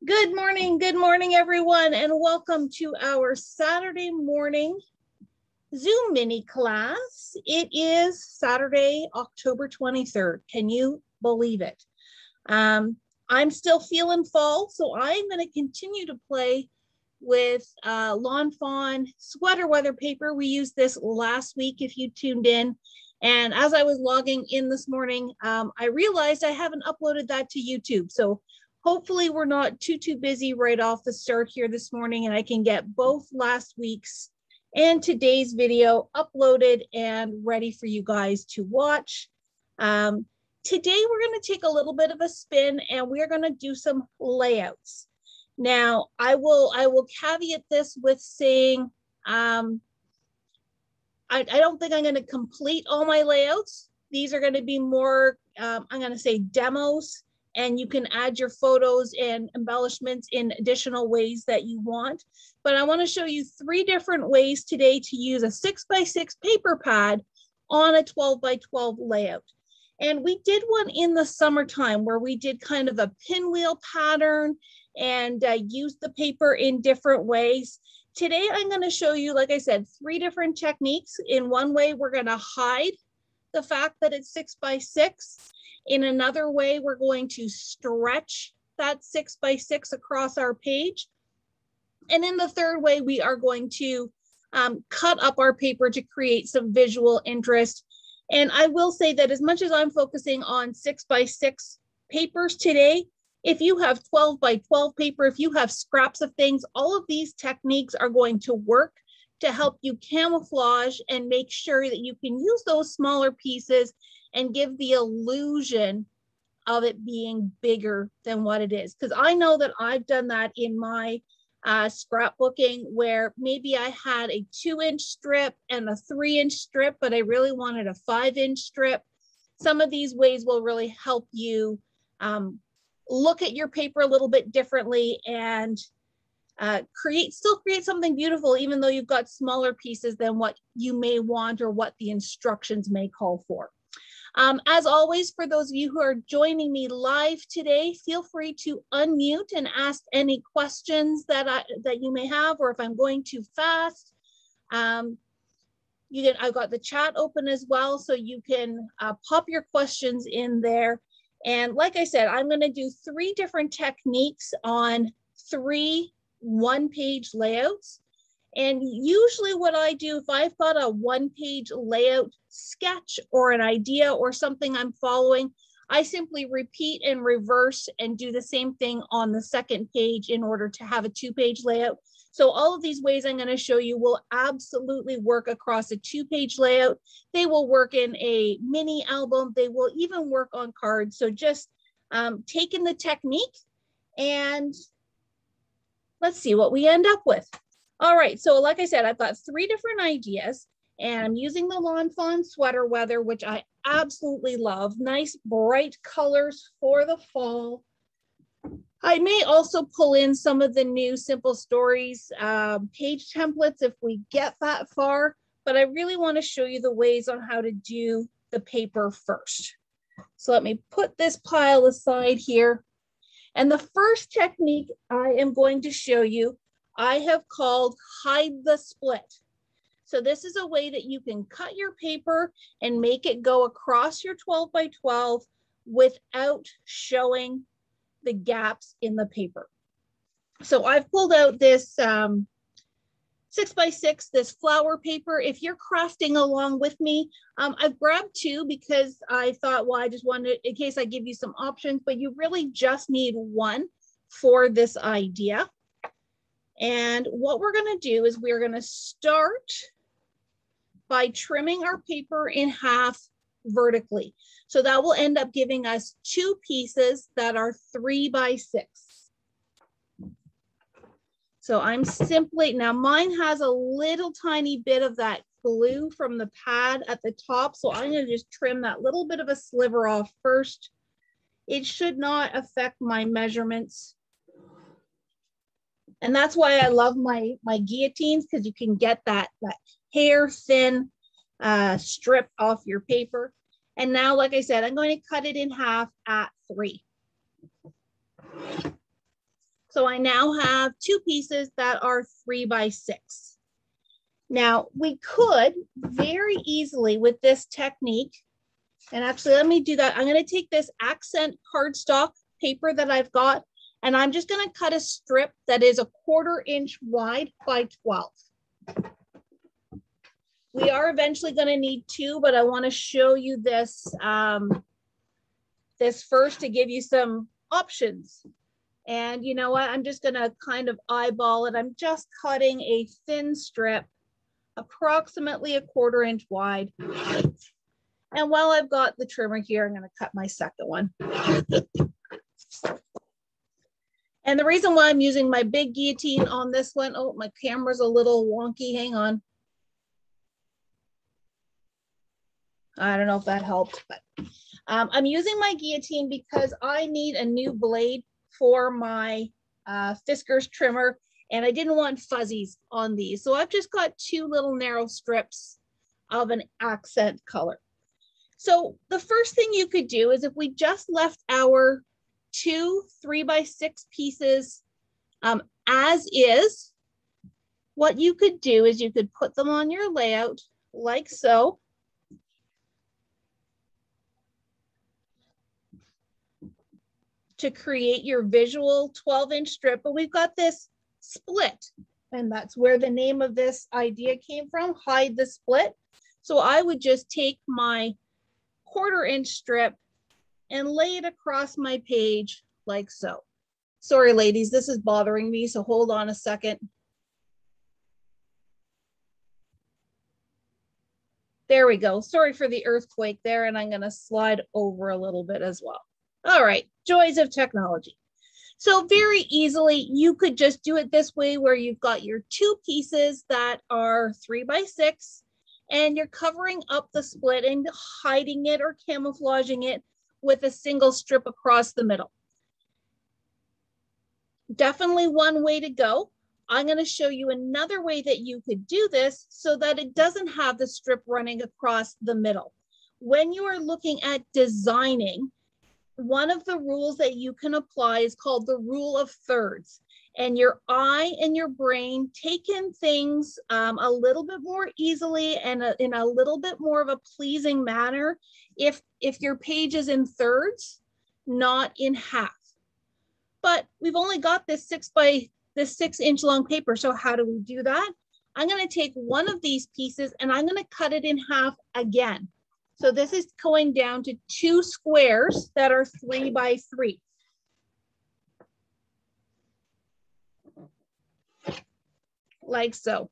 Good morning, everyone, and welcome to our Saturday morning Zoom mini class. It is Saturday, October 23rd. Can you believe it? I'm still feeling fall, so I'm going to continue to play with Lawn Fawn sweater weather paper. We used this last week if you tuned in. And as I was logging in this morning, I realized I haven't uploaded that to YouTube. So hopefully we're not too busy right off the start here this morning, and I can get both last week's and today's video uploaded and ready for you guys to watch. Today we're going to take a little bit of a spin and we're going to do some layouts. Now I will caveat this with saying I don't think I'm going to complete all my layouts. These are going to be more I'm going to say demos, and you can add your photos and embellishments in additional ways that you want. But I want to show you 3 different ways today to use a 6x6 paper pad on a 12x12 layout. And we did one in the summertime where we did kind of a pinwheel pattern and used the paper in different ways. Today, I'm going to show you, like I said, 3 different techniques. In one way, we're going to hide the fact that it's 6x6. In another way, we're going to stretch that 6x6 across our page. And in the third way, we are going to cut up our paper to create some visual interest. And I will say that as much as I'm focusing on 6x6 papers today, if you have 12x12 paper, if you have scraps of things, all of these techniques are going to work to help you camouflage and make sure that you can use those smaller pieces and give the illusion of it being bigger than what it is. Because I know that I've done that in my scrapbooking, where maybe I had a 2-inch strip and a 3-inch strip, but I really wanted a 5-inch strip. Some of these ways will really help you look at your paper a little bit differently and still create something beautiful, even though you've got smaller pieces than what you may want or what the instructions may call for. As always, for those of you who are joining me live today, feel free to unmute and ask any questions that you may have, or if I'm going too fast. I've got the chat open as well, so you can pop your questions in there. And like I said, I'm going to do 3 different techniques on 3 one-page layouts. And usually what I do, if I've got a 1-page layout sketch or an idea or something I'm following, I simply repeat and reverse and do the same thing on the 2nd page in order to have a 2-page layout. So all of these ways I'm going to show you will absolutely work across a 2-page layout. They will work in a mini album. They will even work on cards. So just taking the technique and let's see what we end up with. All right, so like I said, I've got 3 different ideas, and I'm using the Lawn Fawn sweater weather, which I absolutely love. Nice bright colors for the fall. I may also pull in some of the new Simple Stories page templates if we get that far, but I really want to show you the ways on how to do the paper first. So let me put this pile aside here. And the first technique I am going to show you, I have called hide the split. So this is a way that you can cut your paper and make it go across your 12x12 without showing the gaps in the paper. So I've pulled out this 6x6, this flower paper. If you're crafting along with me, I've grabbed 2 because I thought, well, I just wanted, in case I give you some options, but you really just need 1 for this idea. And what we're going to do is we're going to start by trimming our paper in half vertically. So that will end up giving us 2 pieces that are 3x6. So I'm simply, now mine has a little tiny bit of that glue from the pad at the top. So I'm going to just trim that little bit of a sliver off first. It should not affect my measurements. And that's why I love my guillotines, because you can get that hair thin strip off your paper. And now, like I said, I'm going to cut it in half at 3. So I now have 2 pieces that are 3 by 6. Now we could very easily with this technique, and actually let me do that. I'm going to take this accent cardstock paper that I've got, and I'm just going to cut a strip that is 1/4 inch wide by 12. We are eventually going to need 2, but I want to show you this, this first to give you some options. And you know what? I'm just going to kind of eyeball it. I'm just cutting a thin strip, approximately 1/4 inch wide. And while I've got the trimmer here, I'm going to cut my second one. And the reason why I'm using my big guillotine on this one, oh, my camera's a little wonky. Hang on. I don't know if that helped, but I'm using my guillotine because I need a new blade for my Fiskars trimmer, and I didn't want fuzzies on these. So I've just got 2 little narrow strips of an accent color. So the first thing you could do is if we just left our 2 3 by 6 pieces as is, what you could do is you could put them on your layout like so. To create your visual 12-inch strip, but we've got this split, and that's where the name of this idea came from, hide the split. So I would just take my 1/4 inch strip and lay it across my page like so. Sorry, ladies, this is bothering me, so hold on a second. There we go. Sorry for the earthquake there, and I'm going to slide over a little bit as well. All right, joys of technology. So very easily, you could just do it this way where you've got your 2 pieces that are 3 by 6, and you're covering up the split and hiding it or camouflaging it with a single strip across the middle. Definitely one way to go. I'm going to show you another way that you could do this so that it doesn't have the strip running across the middle. When you are looking at designing, one of the rules that you can apply is called the rule of thirds. And your eye and your brain take in things a little bit more easily and in a little bit more of a pleasing manner if your page is in thirds, not in half. But we've only got this 6-inch long paper. So how do we do that? I'm going to take one of these pieces and I'm going to cut it in half again. So this is going down to 2 squares that are 3 by 3. Like so.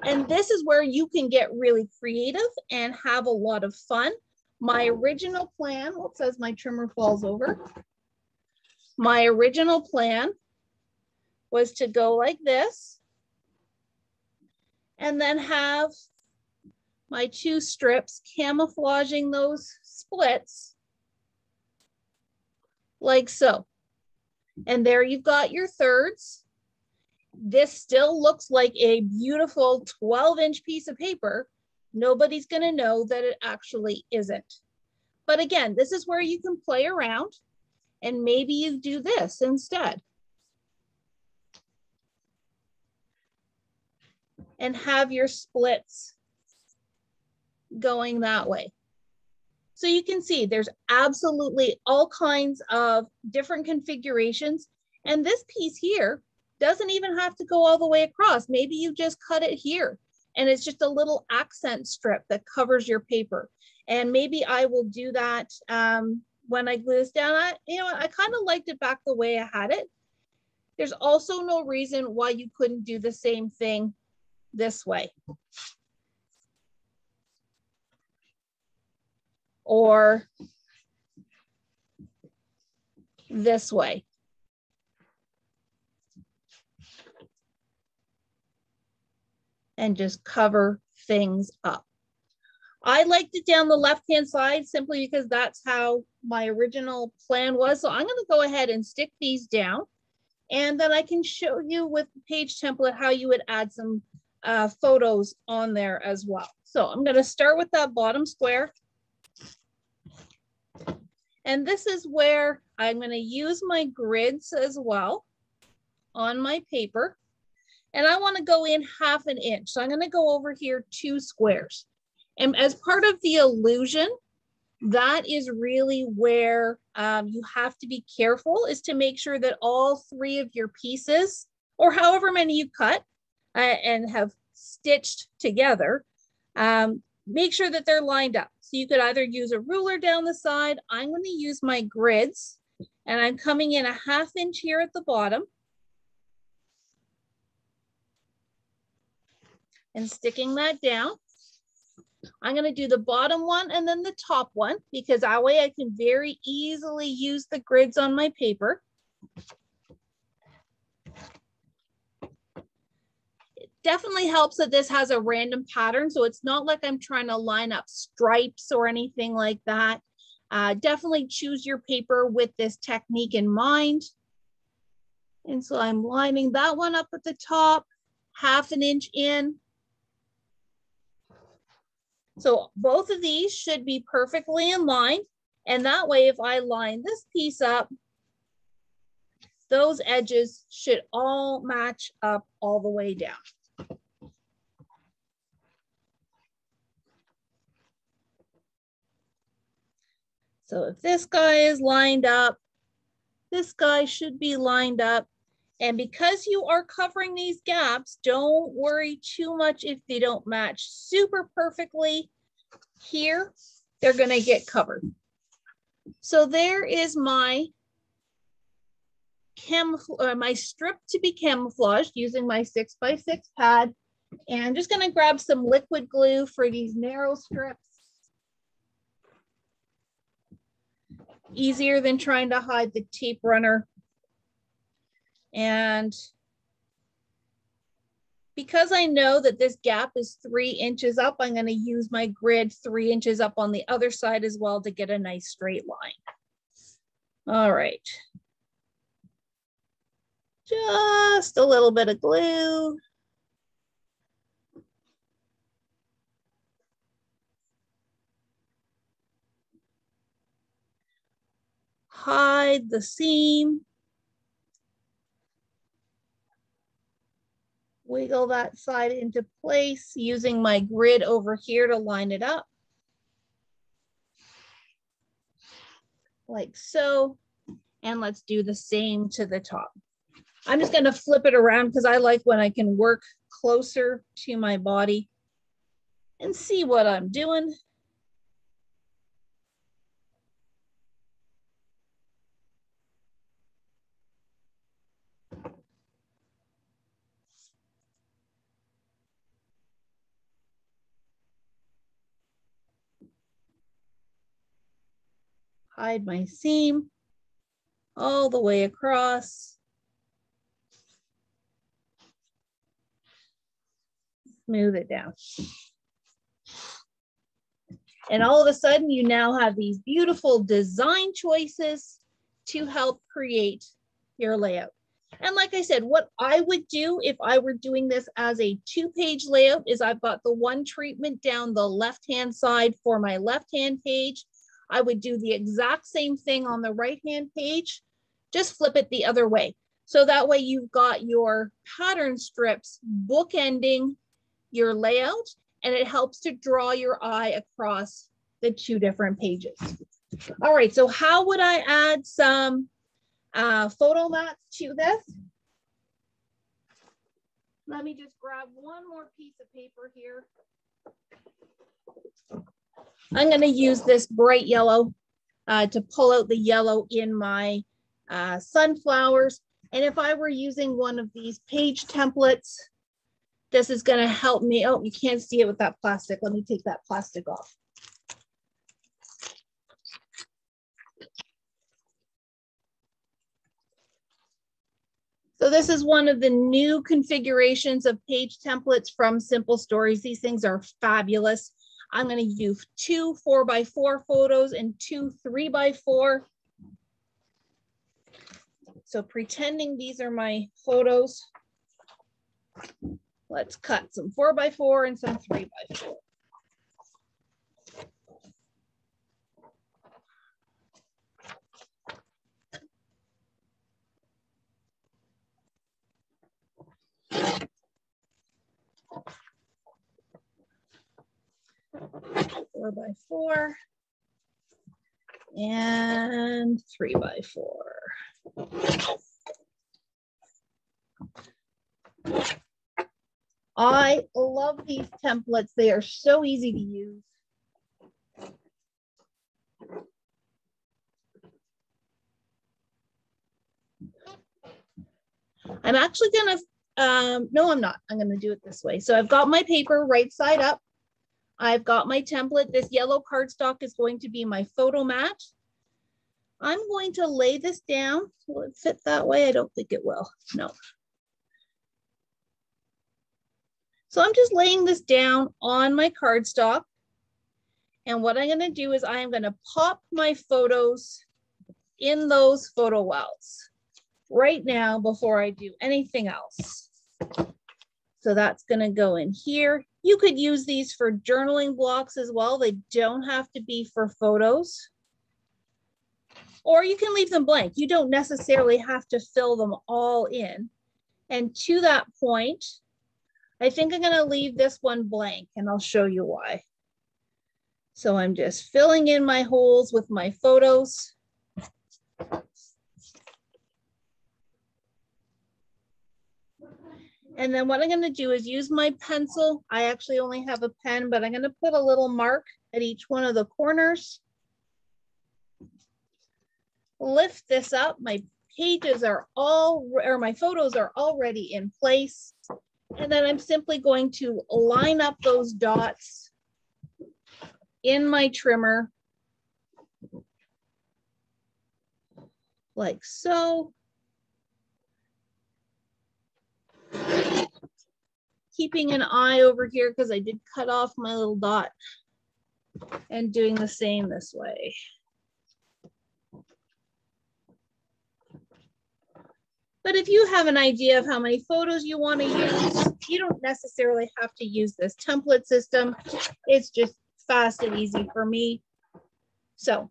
And this is where you can get really creative and have a lot of fun. My original plan, oops, as my trimmer falls over. My original plan was to go like this and then have my 2 strips camouflaging those splits like so. And there you've got your thirds. This still looks like a beautiful 12-inch piece of paper. Nobody's going to know that it actually isn't. But again, this is where you can play around, and maybe you do this instead. And have your splits going that way. So you can see there's absolutely all kinds of different configurations. And this piece here doesn't even have to go all the way across. Maybe you just cut it here and it's just a little accent strip that covers your paper. And maybe I will do that when I glue this down. I kind of liked it back the way I had it. There's also no reason why you couldn't do the same thing this way. Or this way. And just cover things up. I liked it down the left-hand side simply because that's how my original plan was. So I'm going to go ahead and stick these down, and then I can show you with the page template how you would add some photos on there as well. So I'm going to start with that bottom square. And this is where I'm going to use my grids as well on my paper. And I want to go in 1/2 inch. So I'm going to go over here 2 squares. And as part of the illusion, that is really where you have to be careful, is to make sure that all 3 of your pieces, or however many you cut and have stitched together, make sure that they're lined up. So you could either use a ruler down the side. I'm going to use my grids, and I'm coming in 1/2 inch here at the bottom and sticking that down. I'm going to do the bottom one and then the top one, because that way I can very easily use the grids on my paper. It definitely helps that this has a random pattern, so it's not like I'm trying to line up stripes or anything like that. Definitely choose your paper with this technique in mind. And so I'm lining that one up at the top, 1/2 inch in. So both of these should be perfectly in line. And that way, if I line this piece up, those edges should all match up all the way down. So if this guy is lined up, this guy should be lined up. And because you are covering these gaps, don't worry too much if they don't match super perfectly here. They're going to get covered. So there is my strip to be camouflaged using my 6x6 pad. And I'm just going to grab some liquid glue for these narrow strips. Easier than trying to hide the tape runner. And because I know that this gap is 3 inches up, I'm going to use my grid 3 inches up on the other side as well to get a nice straight line. All right. Just a little bit of glue. Hide the seam. Wiggle that side into place using my grid over here to line it up. Like so. And let's do the same to the top. I'm just going to flip it around because I like when I can work closer to my body and see what I'm doing. Hide my seam all the way across. Smooth it down. And all of a sudden, you now have these beautiful design choices to help create your layout. And like I said, what I would do if I were doing this as a 2-page layout is I've got the one treatment down the left-hand side for my left-hand page. I would do the exact same thing on the right-hand page, just flip it the other way. So that way you've got your pattern strips bookending your layout, and it helps to draw your eye across the 2 different pages. All right, so how would I add some photo mats to this? Let me just grab one more piece of paper here. I'm going to use this bright yellow to pull out the yellow in my sunflowers. And if I were using one of these page templates, this is going to help me. Oh, you can't see it with that plastic. Let me take that plastic off. So this is one of the new configurations of page templates from Simple Stories. These things are fabulous. I'm going to do 2 4x4 photos and 2 3x4. So pretending these are my photos, let's cut some 4x4 and some 3x4. 4x4 and 3x4. I love these templates. They are so easy to use. I'm actually gonna, no, I'm not. I'm gonna do it this way. So I've got my paper right side up. I've got my template. This yellow cardstock is going to be my photo mat. I'm going to lay this down. Will it fit that way? I don't think it will. No. So I'm just laying this down on my cardstock. And what I'm going to do is I am going to pop my photos in those photo wells right now before I do anything else. So that's going to go in here. You could use these for journaling blocks as well. They don't have to be for photos. Or you can leave them blank. You don't necessarily have to fill them all in. And to that point, I think I'm going to leave this one blank, and I'll show you why. So I'm just filling in my holes with my photos. And then what I'm going to do is use my pencil. I actually only have a pen, but I'm going to put a little mark at each one of the corners. Lift this up. My pages are all, or my photos are already in place. And then I'm simply going to line up those dots in my trimmer like so. Keeping an eye over here because I did cut off my little dot, and doing the same this way. But if you have an idea of how many photos you want to use, you don't necessarily have to use this template system. It's just fast and easy for me. So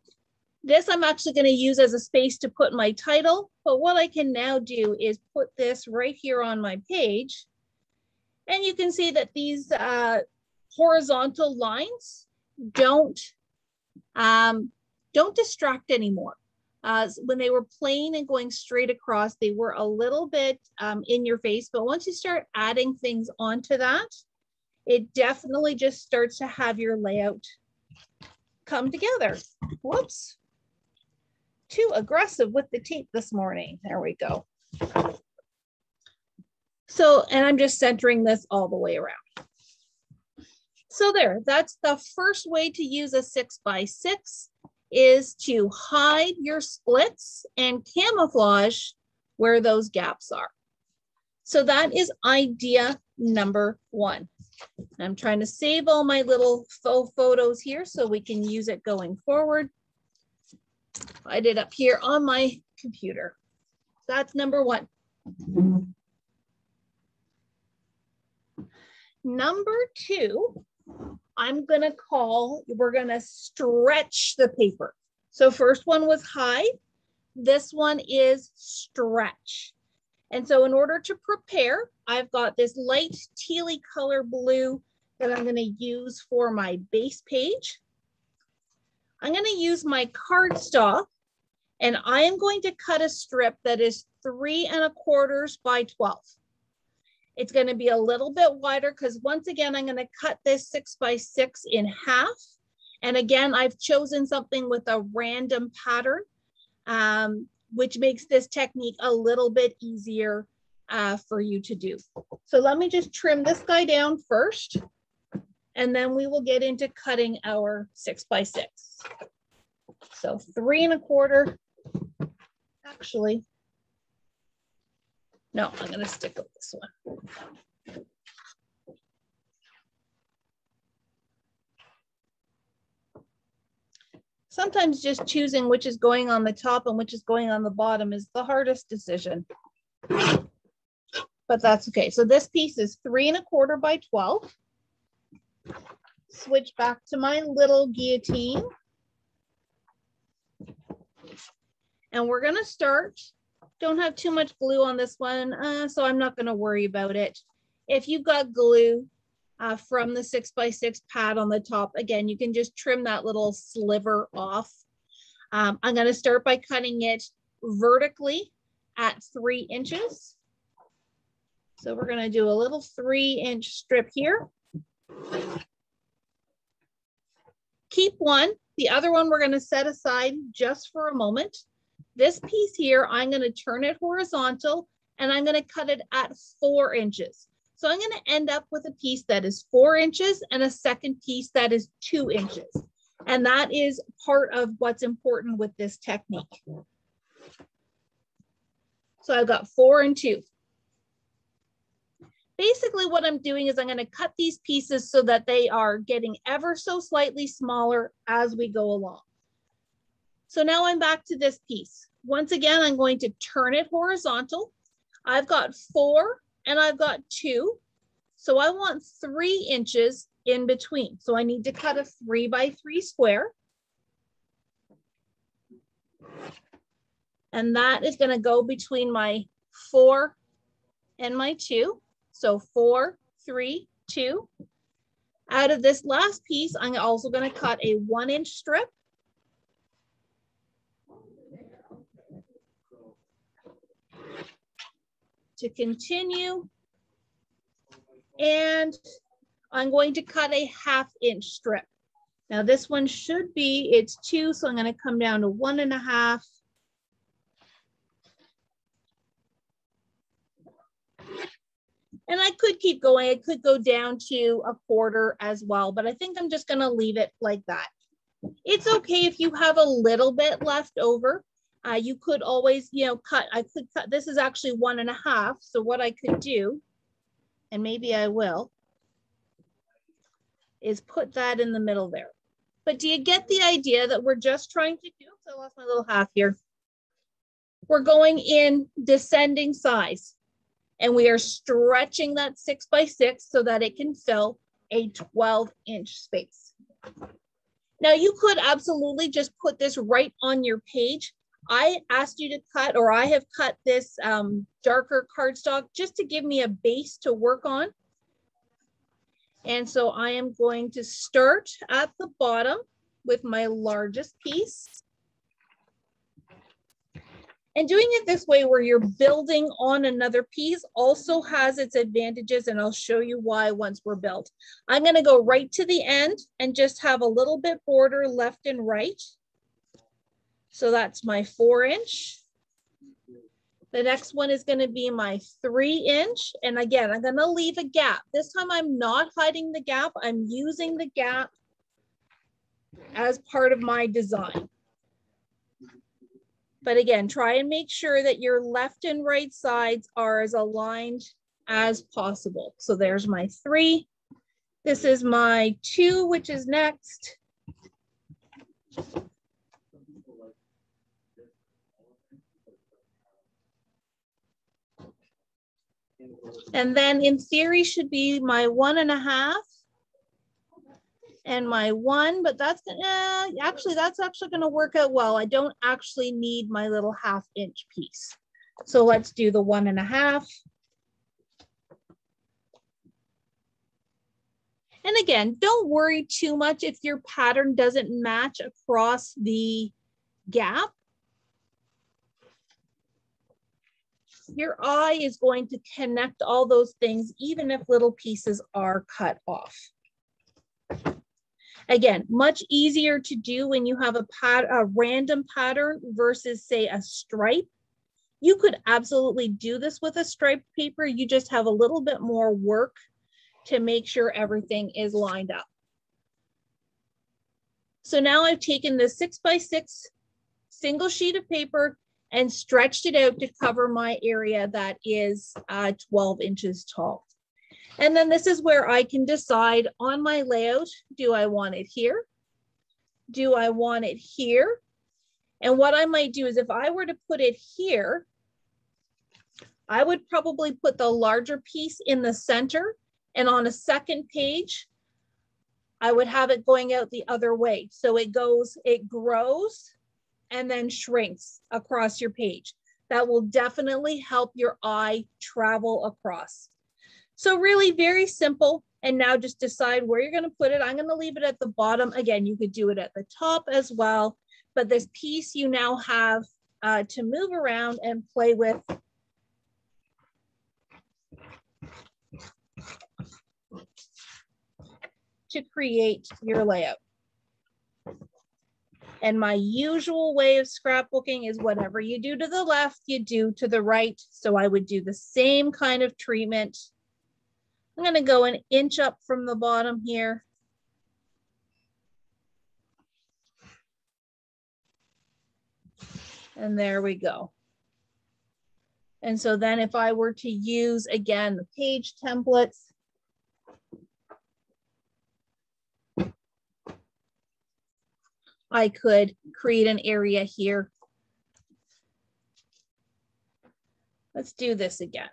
this I'm actually going to use as a space to put my title. But what I can now do is put this right here on my page. And you can see that these horizontal lines don't distract anymore. When they were plain and going straight across, they were a little bit in your face. But once you start adding things onto that, it definitely just starts to have your layout come together. Whoops. Too aggressive with the tape this morning. There we go. So, and I'm just centering this all the way around. So there, that's the first way to use a 6x6 is to hide your splits and camouflage where those gaps are. So that is idea number one. I'm trying to save all my little faux photos here so we can use it going forward. I did up here on my computer. That's number one. Number two, we're gonna stretch the paper. So first one was hide. This one is stretch. And so in order to prepare, I've got this light tealy color blue that I'm gonna use for my base page. I'm gonna use my cardstock, and I am going to cut a strip that is 3 1/4 by 12. It's going to be a little bit wider because once again, I'm going to cut this 6x6 in half. And again, I've chosen something with a random pattern, which makes this technique a little bit easier for you to do. So let me just trim this guy down first, and then we will get into cutting our 6x6. So 3 1/4, actually. No, I'm going to stick with this one. Sometimes just choosing which is going on the top and which is going on the bottom is the hardest decision. But that's okay. So this piece is 3 1/4 by 12. Switch back to my little guillotine. And we're going to start. Don't have too much glue on this one, so I'm not going to worry about it. If you've got glue, from the 6x6 pad on the top. Again, you can just trim that little sliver off. I'm going to start by cutting it vertically at 3 inches. So we're going to do a little 3-inch strip here. Keep one. The other one we're going to set aside just for a moment. This piece here, I'm going to turn it horizontal and I'm going to cut it at 4 inches. So I'm going to end up with a piece that is 4 inches and a second piece that is 2 inches. And that is part of what's important with this technique. So I've got 4 and 2. Basically what I'm doing is I'm going to cut these pieces so that they are getting ever so slightly smaller as we go along. So now I'm back to this piece. Once again, I'm going to turn it horizontal. I've got 4 and I've got 2. So I want 3 inches in between. So I need to cut a 3x3 square. And that is going to go between my 4 and my 2. So 4, 3, 2. Out of this last piece, I'm also going to cut a 1-inch strip. To continue. And I'm going to cut a 1/2-inch strip. Now this one should be, it's 2, so I'm going to come down to 1.5. And I could keep going. I could go down to 1/4 as well, but I think I'm just going to leave it like that. It's okay if you have a little bit left over. You could always, cut. I could cut. This is actually 1.5. So what I could do, and maybe I will, is put that in the middle there. But do you get the idea that we're just trying to do? So I lost my little half here. We're going in descending size. And we are stretching that 6x6 so that it can fill a 12-inch space. Now you could absolutely just put this right on your page. I asked you to cut, or I have cut this darker cardstock just to give me a base to work on. And so I am going to start at the bottom with my largest piece. And doing it this way where you're building on another piece also has its advantages, and I'll show you why once we're built. I'm going to go right to the end and just have a little bit border left and right. So that's my 4-inch. The next one is going to be my 3-inch. And again, I'm going to leave a gap. This time I'm not hiding the gap. I'm using the gap as part of my design. But again, try and make sure that your left and right sides are as aligned as possible. So there's my 3. This is my 2, which is next. And then in theory should be my 1.5 and my 1, but that's actually going to work out well. I don't actually need my little 1/2-inch piece. So let's do the 1.5. And again, don't worry too much if your pattern doesn't match across the gap. Your eye is going to connect all those things, even if little pieces are cut off. Again, much easier to do when you have a random pattern versus, say, a stripe. You could absolutely do this with a striped paper. You just have a little bit more work to make sure everything is lined up. So now I've taken the 6x6 single sheet of paper and stretched it out to cover my area that is 12 inches tall. And then this is where I can decide on my layout, do I want it here? Do I want it here? And what I might do is if I were to put it here, I would probably put the larger piece in the center, and on a second page, I would have it going out the other way. So it grows and then shrinks across your page. That will definitely help your eye travel across. So really very simple. And now just decide where you're going to put it. I'm going to leave it at the bottom. Again, you could do it at the top as well, but this piece you now have to move around and play with. To create your layout. And my usual way of scrapbooking is whatever you do to the left, you do to the right. So I would do the same kind of treatment. I'm going to go an inch up from the bottom here. And there we go. And so then if I were to use, again, the page templates, I could create an area here. Let's do this again.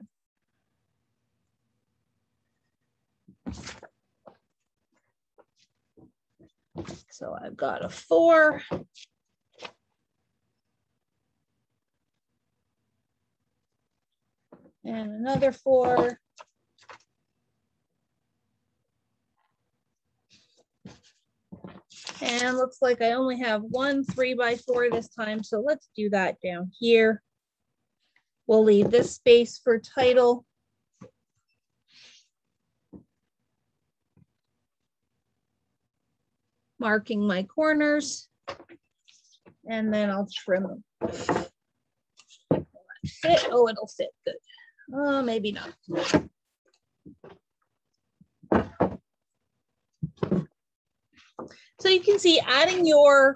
So I've got a 4. And another 4. And looks like I only have one 3x4 this time. So let's do that down here. We'll leave this space for title. Marking my corners. And then I'll trim them. Fit. Oh, it'll fit good. Oh, maybe not. So you can see adding your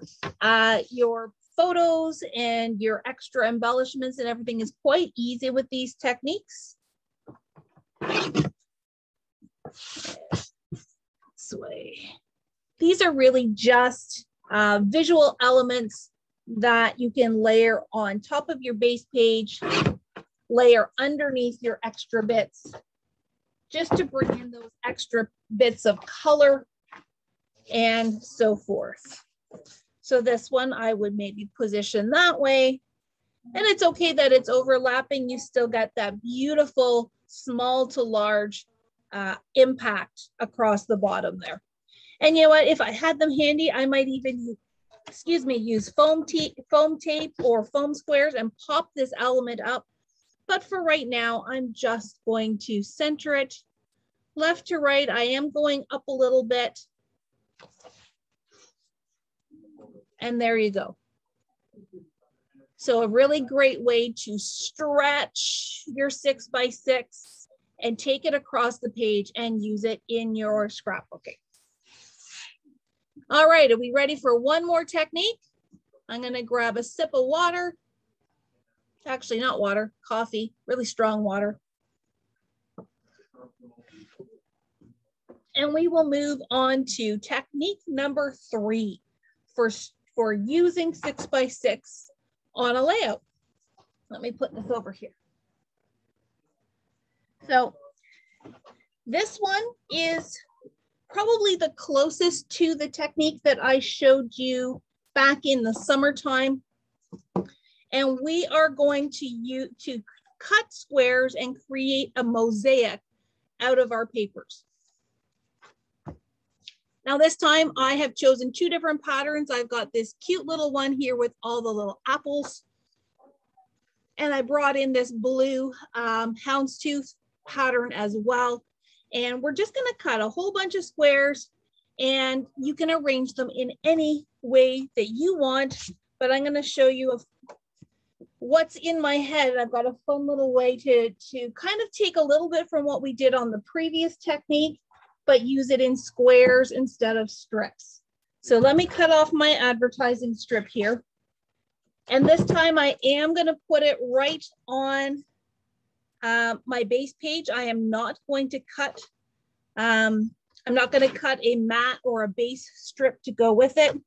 photos and your extra embellishments and everything is quite easy with these techniques. This way. These are really just visual elements that you can layer on top of your base page, layer underneath your extra bits, just to bring in those extra bits of color and so forth. So this one I would maybe position that way. And it's okay that it's overlapping. You still got that beautiful small to large impact across the bottom there. And you know what, if I had them handy, I might even, use foam tape or foam squares and pop this element up. But for right now, I'm just going to center it left to right. I am going up a little bit. And there you go. So a really great way to stretch your 6x6 and take it across the page and use it in your scrapbooking. All right, are we ready for one more technique? I'm gonna grab a sip of water. Actually, not water, coffee, really strong water. And we will move on to technique number 3 for using 6x6 on a layout. Let me put this over here. So this one is probably the closest to the technique that I showed you back in the summertime. And we are going to cut squares and create a mosaic out of our papers. Now this time I have chosen 2 different patterns. I've got this cute little one here with all the little apples. And I brought in this blue houndstooth pattern as well. And we're just gonna cut a whole bunch of squares and you can arrange them in any way that you want, but I'm gonna show you what's in my head. I've got a fun little way to kind of take a little bit from what we did on the previous technique, but use it in squares instead of strips. So let me cut off my advertising strip here. And this time I am gonna put it right on my base page. I am not going to cut, I'm not gonna cut a mat or a base strip to go with it.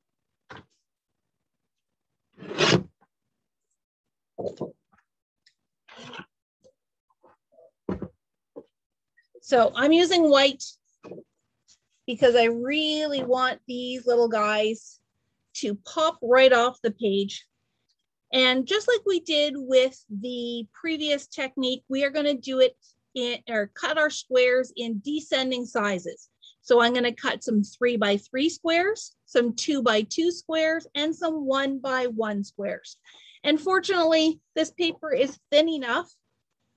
So I'm using white because I really want these little guys to pop right off the page. And just like we did with the previous technique, we are going to do it cut our squares in descending sizes. So I'm going to cut some 3 by 3 squares, some 2 by 2 squares, and some 1 by 1 squares. And fortunately, this paper is thin enough.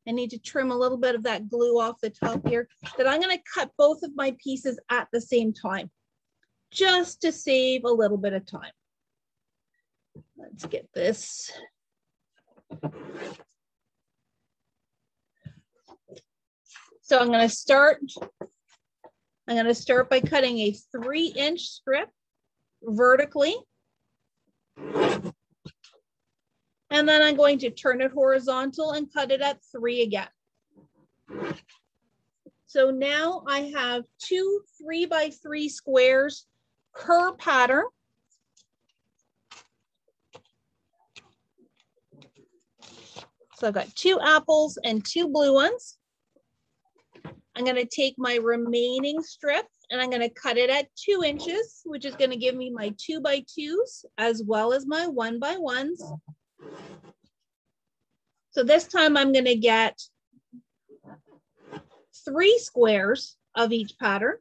I need to trim a little bit of that glue off the top here, that I'm going to cut both of my pieces at the same time, just to save a little bit of time. Let's get this. So I'm going to start by cutting a 3-inch strip vertically. And then I'm going to turn it horizontal and cut it at 3 again. So now I have 2 3 by 3 squares per pattern. So I've got 2 apples and 2 blue ones. I'm going to take my remaining strip and I'm going to cut it at 2 inches, which is going to give me my 2 by 2s as well as my 1 by 1s. So this time I'm going to get 3 squares of each pattern.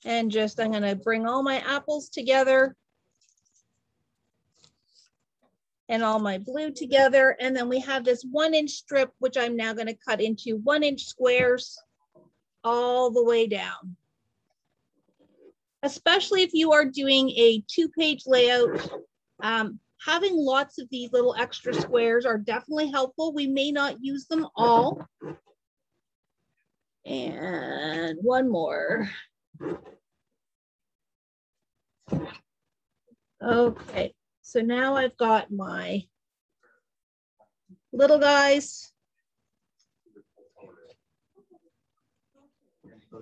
And I'm going to bring all my apples together and all my blue together. And then we have this 1-inch strip, which I'm now going to cut into 1-inch squares all the way down. Especially if you are doing a 2-page layout, having lots of these little extra squares are definitely helpful. We may not use them all. And one more. Okay. So now I've got my little guys.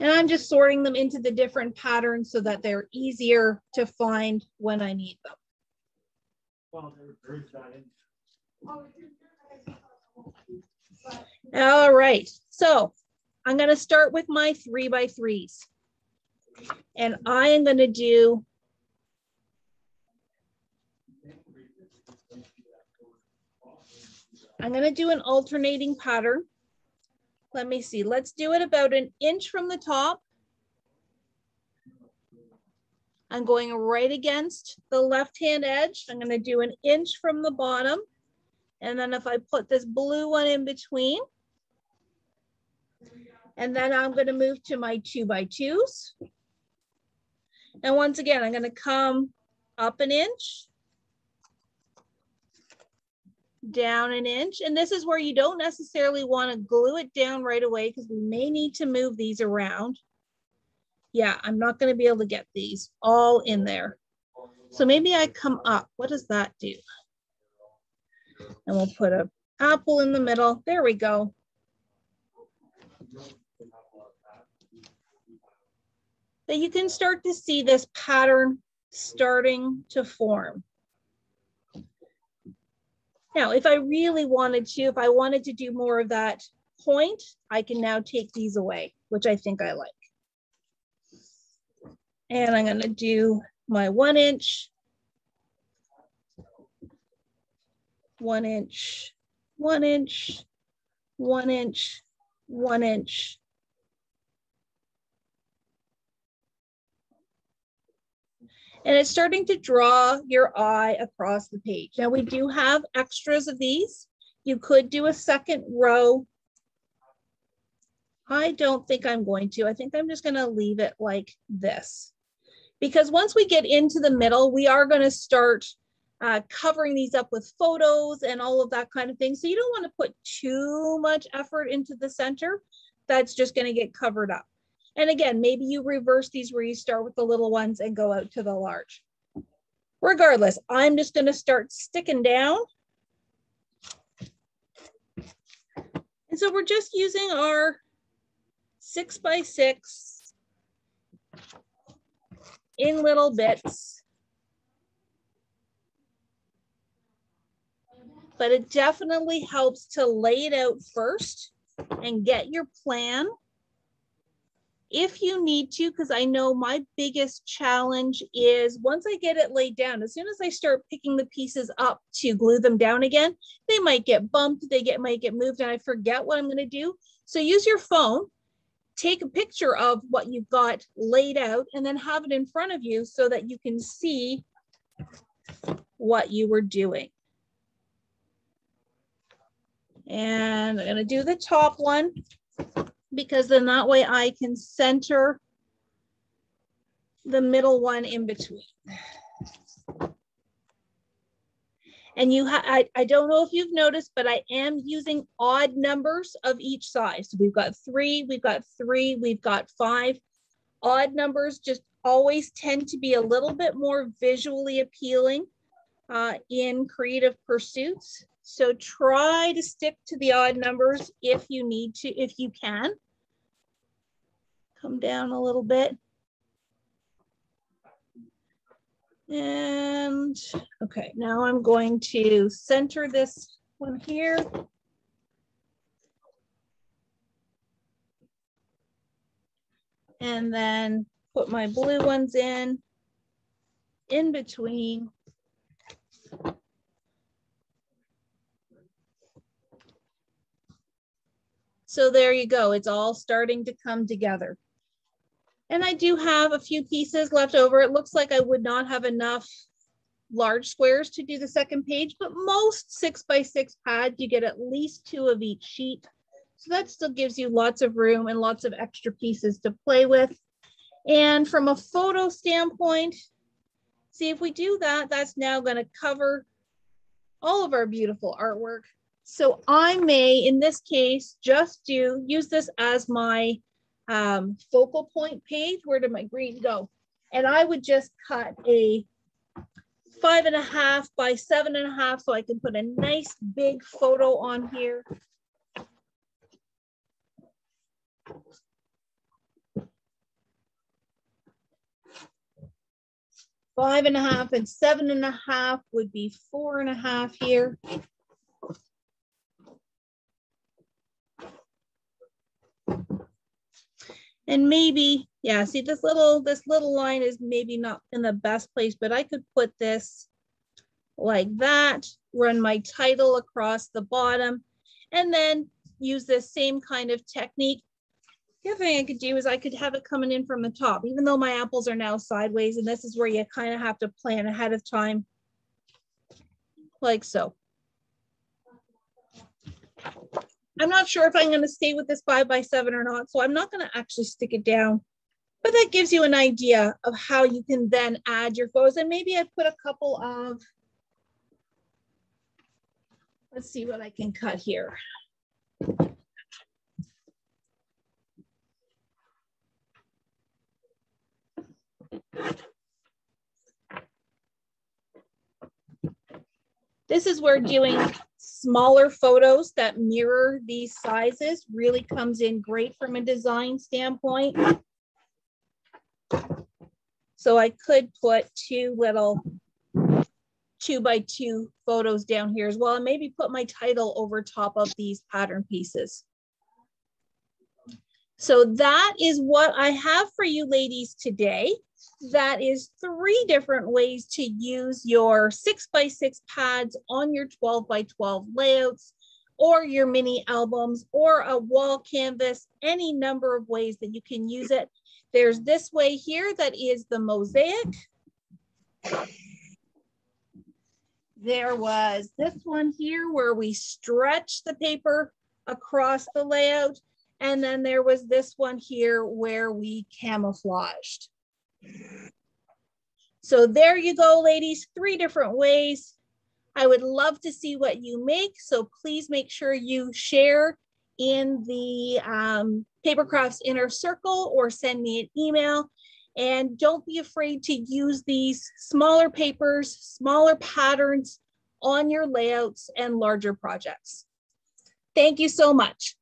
And I'm just sorting them into the different patterns so that they're easier to find when I need them. All right. So I'm going to start with my 3 by 3s. And I am going to do an alternating pattern. Let me see. Let's do it about 1 inch from the top. I'm going right against the left-hand edge. I'm going to do 1 inch from the bottom. And then if I put this blue one in between, and then I'm going to move to my 2 by 2s. And once again, I'm going to come up 1 inch, down 1 inch. And this is where you don't necessarily want to glue it down right away because we may need to move these around. Yeah, I'm not going to be able to get these all in there. So maybe I come up. What does that do? And we'll put an apple in the middle. There we go. But you can start to see this pattern starting to form. Now, if I really wanted to, if I wanted to do more of that point, I can now take these away, which I think I like. And I'm going to do my 1 inch, 1 inch, 1 inch, 1 inch, 1 inch. And it's starting to draw your eye across the page. Now we do have extras of these. You could do a second row. I don't think I'm going to. I think I'm just going to leave it like this. Because once we get into the middle, we are going to start covering these up with photos and all of that kind of thing. So you don't want to put too much effort into the center. That's just going to get covered up. And again, maybe you reverse these where you start with the little ones and go out to the large. Regardless, I'm just going to start sticking down. And so we're just using our 6 by 6 in little bits. But it definitely helps to lay it out first and get your plan if you need to, because I know my biggest challenge is once I get it laid down, as soon as I start picking the pieces up to glue them down again, they might get bumped, might get moved, and I forget what I'm going to do. So use your phone, take a picture of what you've got laid out, and then have it in front of you so that you can see what you were doing. And I'm going to do the top one, because then that way I can center the middle one in between. And I don't know if you've noticed, but I am using odd numbers of each size. So we've got 3, we've got 3, we've got 5. Odd numbers just always tend to be a little bit more visually appealing in creative pursuits. So try to stick to the odd numbers if you need to, if you can. Come down a little bit. And okay, now I'm going to center this one here. And then put my blue ones in between. So there you go. It's all starting to come together. And I do have a few pieces left over. It looks like I would not have enough large squares to do the second page, but most 6x6 pads, you get at least 2 of each sheet. So that still gives you lots of room and lots of extra pieces to play with. And from a photo standpoint, see if we do that, that's now going to cover all of our beautiful artwork. So I may, in this case, just use this as my focal point page. Where did my green go? And I would just cut a 5.5 by 7.5 so I can put a nice big photo on here. Five and a half and 7.5 would be 4.5 here. And maybe, yeah, see this little line is maybe not in the best place, but I could put this like that, run my title across the bottom, and then use this same kind of technique. The other thing I could do is I could have it coming in from the top, even though my apples are now sideways, and this is where you kind of have to plan ahead of time, like so. I'm not sure if I'm going to stay with this 5x7 or not, so I'm not going to actually stick it down. But that gives you an idea of how you can then add your photos. And maybe I put a couple of, let's see what I can cut here. This is where doing smaller photos that mirror these sizes really comes in great from a design standpoint. So I could put 2 little 2x2 photos down here as well, and maybe put my title over top of these pattern pieces. So that is what I have for you ladies today. That is 3 different ways to use your 6x6 pads on your 12x12 layouts or your mini albums or a wall canvas, any number of ways that you can use it. There's this way here that is the mosaic. There was this one here where we stretch the paper across the layout. And then there was this one here where we camouflaged. So there you go, ladies, 3 different ways. I would love to see what you make. So please make sure you share in the Papercrafts Inner Circle or send me an email. And don't be afraid to use these smaller papers, smaller patterns on your layouts and larger projects. Thank you so much.